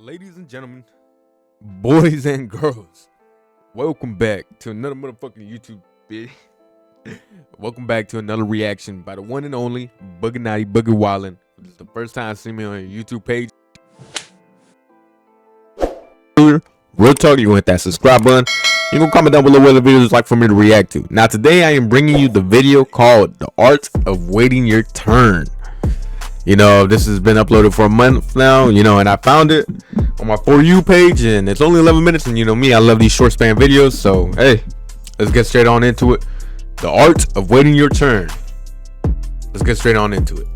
Ladies and gentlemen, boys and girls, welcome back to another motherfucking YouTube video. Welcome back to another reaction by the one and only Booginati Boogie Wildin'. This is the first time seeing me on your YouTube page. Real talk, you gonna hit that subscribe button. You gonna comment down below what the videos like for me to react to. Now today I am bringing you the video called The Art of Waiting Your Turn. You know, this has been uploaded for a month now, and I found it on my For You page, and it's only 11 minutes, and you know me, I love these short span videos, so hey, let's get straight on into it. The Art of Waiting Your Turn. Let's get straight on into it.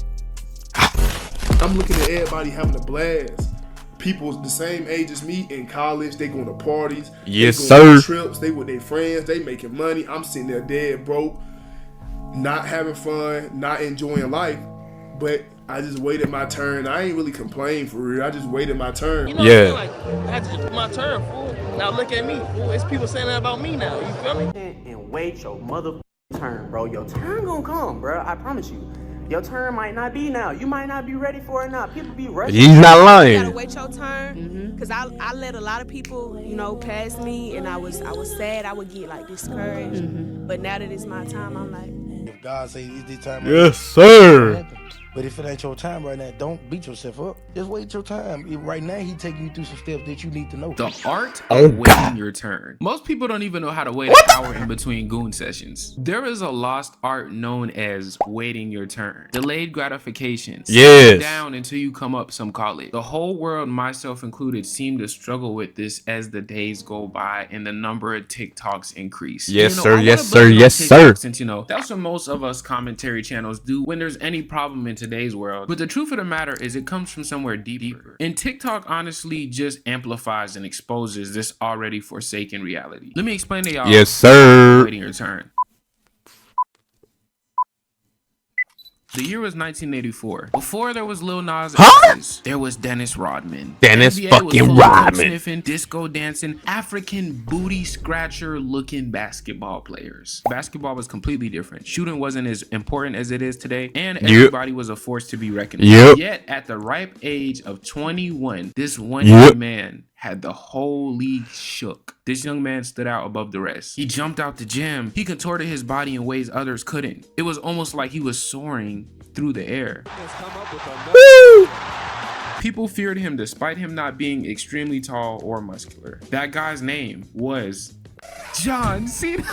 I'm looking at everybody having a blast. People the same age as me in college, they going to parties. Yes, they going sir. on trips, they with their friends, they making money. I'm sitting there dead broke, not having fun, not enjoying life, but I just waited my turn. I ain't really complain for real. I just waited my turn. You know, Yeah. I feel like I had to just my turn, fool. Now look at me, fool. It's people saying that about me now. You feel me? And wait your mother turn, bro. Your turn gonna come, bro. I promise you. Your turn might not be now. You might not be ready for it now. People be rushing. He's not lying. You gotta wait your turn, cause I let a lot of people, pass me, and I was sad. I would get like discouraged. But now that it's my time, I'm like, if God say it's this time, Yes, sir. But if it ain't your time right now, don't beat yourself up. Just wait your time. Right now, he taking you through some steps that you need to know. The art Oh, of waiting God. your turn. Most people don't even know how to wait an hour in between goon sessions. There is a lost art known as waiting your turn. Delayed gratification. Yes. Sitting down until you come up, some call it. The whole world, myself included, seem to struggle with this as the days go by and the number of TikToks increase. Yes, I sir. wanna Yes, blame sir. it on Yes, TikTok sir. Since, that's what most of us commentary channels do when there's any problem in today's world. But the truth of the matter is it comes from somewhere deeper. And TikTok honestly just amplifies and exposes this already forsaken reality. Let me explain to y'all. Yes, sir. Waiting your turn. The year was 1984. Before there was Lil Nas X, there was Dennis Rodman. Dennis NBA was fucking full of Rodman. coke sniffing, disco dancing, African booty scratcher looking basketball players. Basketball was completely different. Shooting wasn't as important as it is today, and everybody was a force to be reckoned with. Yet at the ripe age of 21, this one young man had the whole league shook. This young man stood out above the rest. He jumped out the gym. He contorted his body in ways others couldn't. It was almost like he was soaring through the air. People feared him despite him not being extremely tall or muscular. That guy's name was John Cena.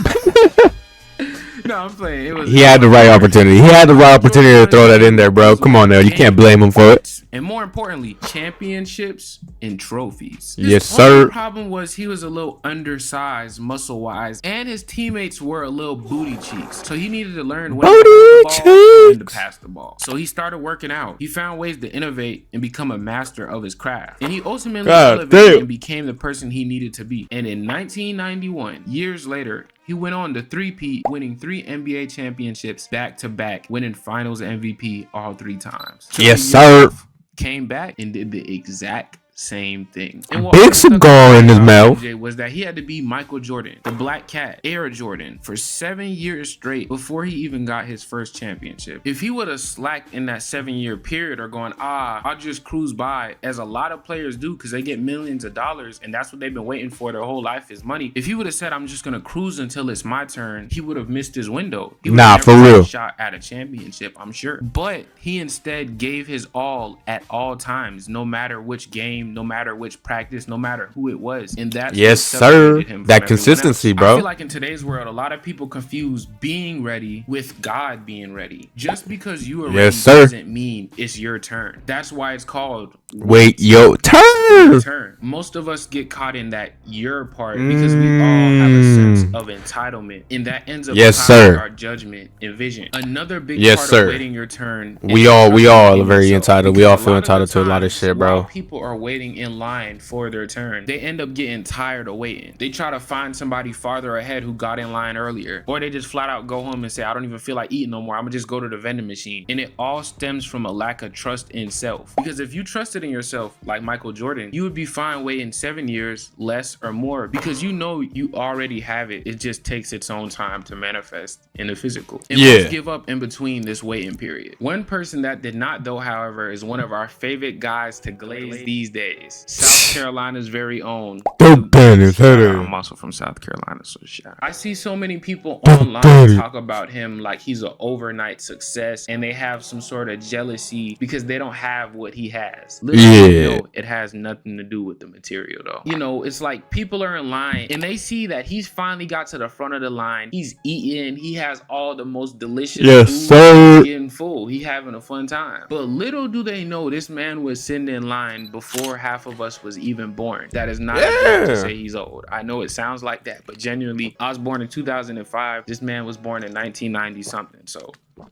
No, I'm playing. He had the right opportunity. He had the right opportunity to throw that in there, bro. Come on now. You can't blame him for it. And more importantly, championships and trophies. Yes, His only sir. problem was he was a little undersized, muscle-wise, and his teammates were a little booty cheeks. So he needed to learn when to pass the ball and when to pass the ball. So he started working out. He found ways to innovate and become a master of his craft. And he ultimately elevated and became the person he needed to be. And in 1991, years later, he went on to three-peat, winning 3 NBA championships back-to-back, winning Finals MVP all 3 times. Yes, sir. Came back and did the exact same thing. And Big cigar in his mouth. Was that he had to be Michael Jordan, the Black Cat, Air Jordan, for 7 years straight before he even got his first championship. If he would have slacked in that 7-year period or going, I'll just cruise by, as a lot of players do because they get millions of dollars and that's what they've been waiting for their whole life is money. If he would have said, I'm just gonna cruise until it's my turn, he would have missed his window. Nah, for real. Shot at a championship, I'm sure. But he instead gave his all at all times, no matter which game, no matter which practice, no matter who it was. And that's yes, sir. That consistency, bro. I feel like in today's world, a lot of people confuse being ready with God being ready. Just because you are ready doesn't mean it's your turn. That's why it's called wait your turn. Most of us get caught in that your part because we all have a sense of entitlement, and that ends up clouding our judgment and vision. Another big part of waiting your turn. We all are very entitled. We all feel entitled to a lot of shit, bro. People are waiting in line for their turn. They end up getting tired of waiting. They try to find somebody farther ahead who got in line earlier, or they just flat out go home and say, I don't even feel like eating no more. I'm gonna just go to the vending machine. And it all stems from a lack of trust in self. Because if you trusted in yourself like Michael Jordan, you would be fine waiting 7 years, less or more, because you know you already have it it. It just takes its own time to manifest in the physical. And Yeah. most give up in between this waiting period. One person that did not, though, however, is one of our favorite guys to glaze these days. South Carolina's very own. I'm also from South Carolina, so shout. I see so many people online talk about him like he's an overnight success, and they have some sort of jealousy because they don't have what he has. Literally, Yeah. no, it has nothing to do with the material, though. You know, it's like people are in line and they see that he's finally got to the front of the line. He's eating. He has all the most delicious food. Sir. He's getting full. He having a fun time. But little do they know, this man was sitting in line before half of us was even born. That is not a joke to say he's old. I know it sounds like that, but genuinely, I was born in 2005. This man was born in 1990 something. So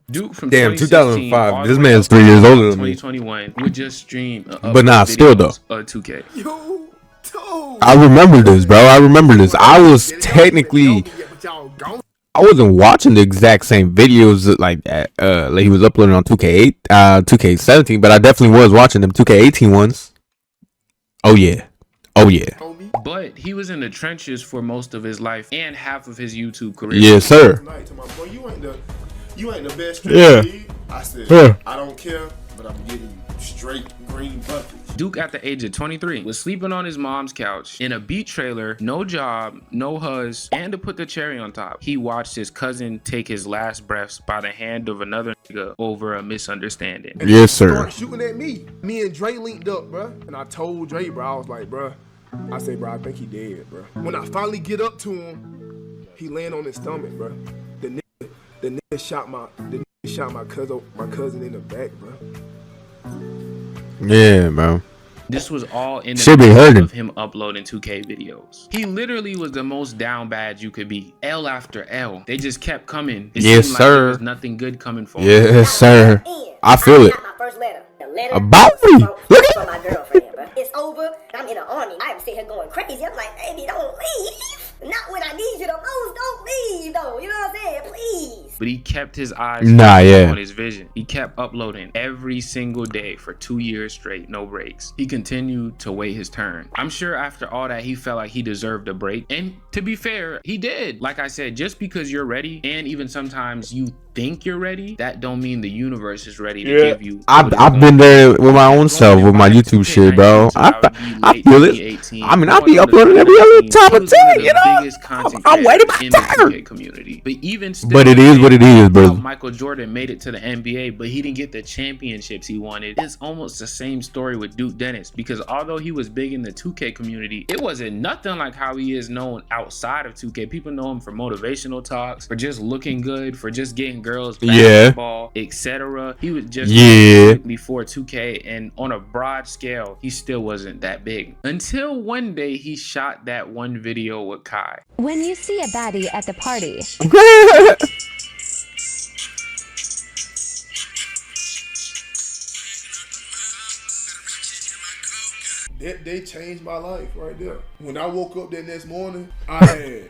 Duke from 2005. This man's 3 years older than me. 2021 would just stream, but nah, still though. 2K. Yo, I remember this, bro. I remember this. I was technically, I wasn't watching the exact same videos like that. Like he was uploading on 2K8, 2K17, but I definitely was watching them 2K18 ones. Oh yeah. Oh yeah. But he was in the trenches for most of his life and half of his YouTube career. Yes, sir. You ain't the best. Yeah. I said, Yeah. I don't care, but I'm getting you straight green buckets. Duke, at the age of 23, was sleeping on his mom's couch in a beat trailer, no job, no huzz, and to put the cherry on top, he watched his cousin take his last breaths by the hand of another nigga over a misunderstanding. And yes, sir. Started shooting at me. Me and Dre linked up, bro. And I told Dre, bro, I was like, bro, I said, bro, I think he dead, bro. When I finally get up to him, he laying on his stomach, bro. The nigga shot my cousin in the back, bro. Yeah, bro. This was all in Should be hurting of him uploading 2K videos. He literally was the most down bad you could be. L after L. They just kept coming. It yes, seemed sir. Like there was nothing good coming for him. Yes, sir. I feel it. About me. Look at my girlfriend, bro. It's over. I'm in the army. I'm sitting here going crazy. I'm like, baby, don't leave. Not when I need you the most. Don't leave, though. You know what I'm saying? Please. But he kept his eyes on his vision. He kept uploading every single day for 2 years straight, no breaks. He continued to wait his turn. I'm sure after all that, he felt like he deserved a break. And to be fair, he did. Like I said, just because you're ready, and even sometimes you think you're ready, that don't mean the universe is ready to give you. I've been there with my own self with my YouTube shit, bro. I feel it. I mean, I'll be uploading every other time of 10, you know. I'm waiting my turn. Community. But even still, but it is what it is, bro. Michael Jordan made it to the NBA, but he didn't get the championships he wanted. It's almost the same story with Duke Dennis, because although he was big in the 2K community, it wasn't nothing like how he is known outside of 2K. People know him for motivational talks, for just looking good, for just getting girls basketball, etc. He was just before 2K, and on a broad scale, he still wasn't that big. Until one day he shot that one video with Kai. When you see a baddie at the party. They changed my life right there. When I woke up that next morning, I had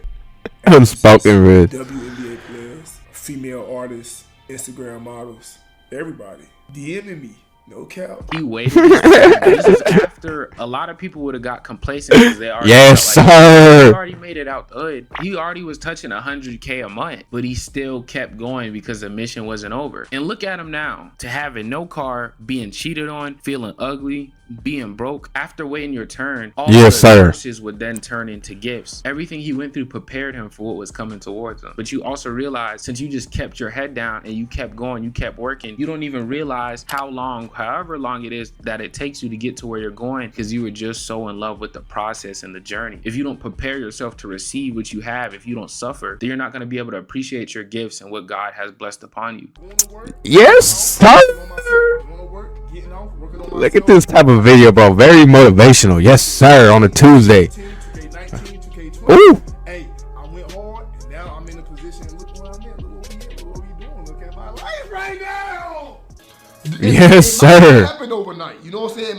unspoken red WNBA players, female artists, Instagram models, everybody DMing me. No cap. He waited. This is after a lot of people would have got complacent because they already sir. He already made it out the hood. He already was touching 100K a month, but he still kept going because the mission wasn't over. And look at him now, to having no car, being cheated on, feeling ugly, being broke. After waiting your turn, all the resources would then turn into gifts. Everything he went through prepared him for what was coming towards him. But you also realize, since you just kept your head down and you kept going, you kept working, you don't even realize however long it is that it takes you to get to where you're going, because you were just so in love with the process and the journey. If you don't prepare yourself to receive what you have, if you don't suffer, then you're not going to be able to appreciate your gifts and what God has blessed upon you. Yes, sir. Look at this type of video, bro. Very motivational. Yes, sir. On a Tuesday. Ooh. Hey, I went hard, and now I'm in a position. Look where I'm at. Look what we doing. Look at my life right now. Yes, sir. It might happen overnight. You know what I'm saying?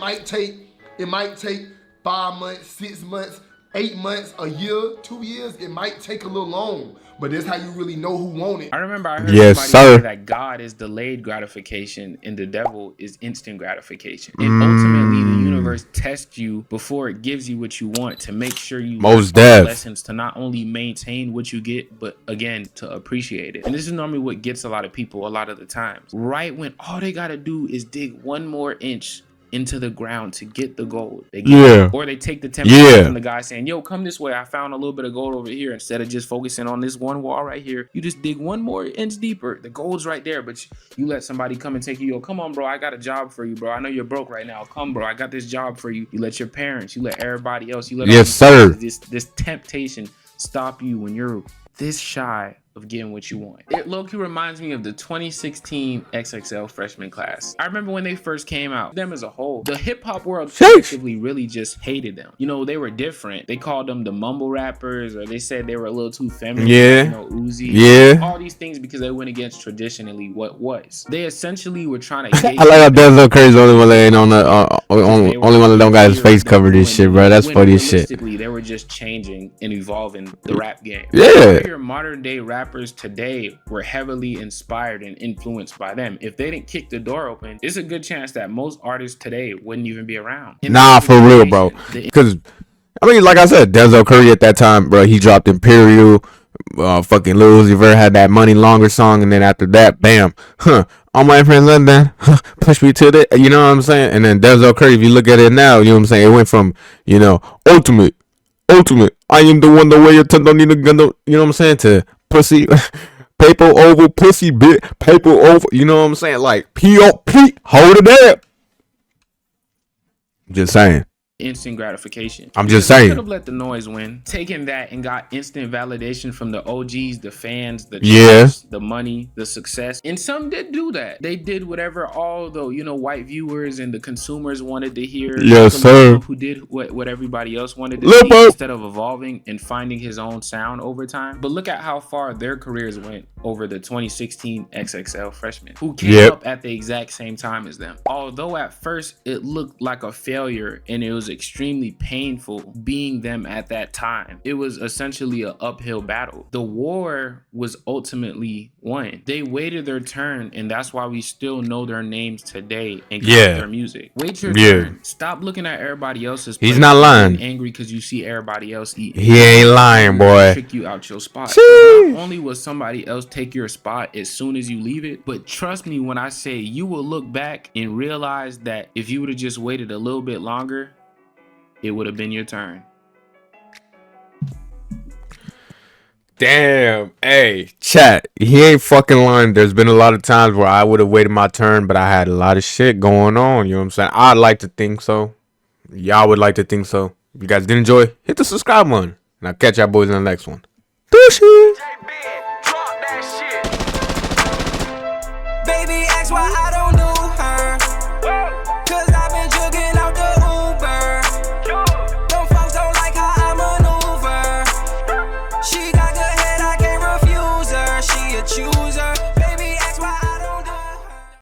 It might take 5 months, 6 months, 8 months, a year, 2 years. It might take a little long. But that's how you really know who want it. I remember I heard somebody say that God is delayed gratification and the devil is instant gratification. And ultimately, the universe tests you before it gives you what you want to make sure you Most learn def. lessons to not only maintain what you get, but again, to appreciate it. And this is normally what gets a lot of people a lot of the times. Right when all they got to do is dig one more inch into the ground to get the gold. They get it. Or they take the temptation from the guy saying, yo, come this way. I found a little bit of gold over here. Instead of just focusing on this one wall right here, you just dig one more inch deeper. The gold's right there, but you let somebody come and take you. Yo, come on, bro. I got a job for you, bro. I know you're broke right now. Come, bro. I got this job for you. You let your parents, you let everybody else, you let this temptation stop you when you're this shy of getting what you want. It low-key reminds me of the 2016 XXL freshman class. I remember when they first came out, them as a whole, the hip-hop world collectively really just hated them. You know, they were different. They called them the mumble rappers, or they said they were a little too feminine. You know, Uzi. All these things because they went against traditionally what was. They essentially were trying to I like how Denzel Curry's the only one laying on the only one that don't got his face covered and shit, bro. That's funny as shit. They were just changing and evolving the rap game. Your modern day rappers today were heavily inspired and influenced by them. If they didn't kick the door open, it's a good chance that most artists today wouldn't even be around. Nah, for real, bro. Because I mean, like I said, Denzel Curry at that time, bro, he dropped Imperial. Fucking Lil Uzi Vert had that Money Longer song, and then after that, bam, all my friends London, push me to the, you know what I'm saying? And then Denzel Curry, if you look at it now, you know what I'm saying? It went from, you know, ultimate, I am the one, the way you don't need a gun, you know what I'm saying? To pussy, paper over, pussy bit, paper over, you know what I'm saying? Like, P.O.P., hold it there. Just saying. Instant gratification. I'm just saying. Could have let the noise win, taken that and got instant validation from the OGs, the fans, the trust, the money, the success. And some did do that. They did whatever all the, you know, white viewers and the consumers wanted to hear. Yes, sir. Who did what everybody else wanted to see instead of evolving and finding his own sound over time. But look at how far their careers went over the 2016 XXL freshmen who came up at the exact same time as them. Although at first it looked like a failure and it was extremely painful being them at that time. It was essentially an uphill battle. The war was ultimately won. They waited their turn, and that's why we still know their names today and their music. Wait your turn. Stop looking at everybody else's. He's not lying. Angry because you see everybody else eat. He ain't lying, boy. Trick you out your spot. Not only will somebody else take your spot as soon as you leave it, but trust me when I say you will look back and realize that if you would have just waited a little bit longer, it would have been your turn. Damn. Hey, chat. He ain't fucking lying. There's been a lot of times where I would have waited my turn, but I had a lot of shit going on. You know what I'm saying? I'd like to think so. Y'all would like to think so. If you guys did enjoy, hit the subscribe button. And I'll catch y'all boys in the next one. Baby, ask why I don't